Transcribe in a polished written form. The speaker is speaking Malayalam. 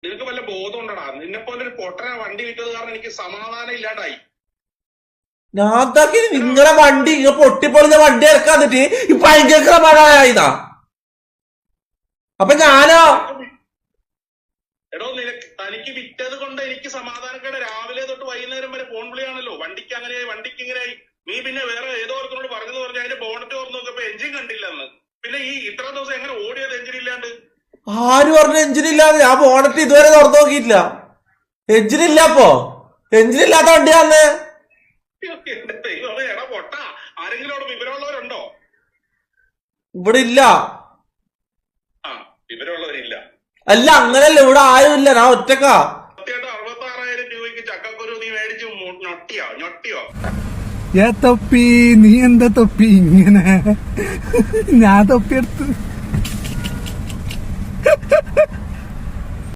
നിനക്ക് വല്ല ബോധം ഉണ്ടടാ? നിന്നെ പോലെ ഒരു പൊട്ടനെ വണ്ടി വിറ്റത് കാരണം എനിക്ക് സമാധാനം ഇല്ലാണ്ടായി. ഞാൻ നിങ്ങളെ വണ്ടി പൊട്ടിപ്പൊളിഞ്ഞ വണ്ടി ഇറക്കാന്നിട്ട് ഇപ്പൊ ഭയങ്കര മഴ ഇതാ. അപ്പൊ ഞാനോ എടോ തനിക്ക് വിറ്റത് കൊണ്ട് എനിക്ക് സമാധാനക്കേട്. രാവിലെ തൊട്ട് വൈകുന്നേരം വരെ ഫോൺ വിളിയാണല്ലോ. വണ്ടിക്ക് അങ്ങനെയായി, വണ്ടിക്ക് ഇങ്ങനെയായി. നീ പിന്നെ വേറെ ഏതോ ഒരുത്തോട് പറഞ്ഞെന്ന് പറഞ്ഞ അതിന്റെ ബോണറ്റ് തുറന്നു നോക്കിയപ്പോ എഞ്ചിൻ കണ്ടില്ലെന്ന്. പിന്നെ ഈ ഇത്ര ദിവസം എങ്ങനെ ഓടിയത് എഞ്ചിൻ ഇല്ലാണ്ട്? ആര് പറഞ്ഞു എഞ്ചിനില്ലാതെ? ഞാൻ ബോണറ്റ് ഇതുവരെ തുറന്നു നോക്കിയിട്ടില്ല. എഞ്ചിനില്ല. അപ്പൊ എഞ്ചിനില്ലാത്ത വണ്ടിയാന്ന്. എന്റെ ദൈവമേ, എടാ പൊട്ട, ആരെങ്കിലും അവിടെ വിവരമുള്ളവരുണ്ടോ? ഇവിടെ ഇല്ല. ആ, വിവരമുള്ളവരില്ല. അല്ല, അങ്ങനല്ല, ഇവിടെ ആരുമില്ല. ഞാൻ ഒറ്റക്കാ. 66,000 രൂപയ്ക്ക് ചക്കക്കുരു നീ മേടിച്ച് ഞൊട്ടിയോ? ഏ തൊപ്പി, നീ എന്താ തൊപ്പി ഇങ്ങനെ? ഞാൻ തൊപ്പിയെടുത്ത്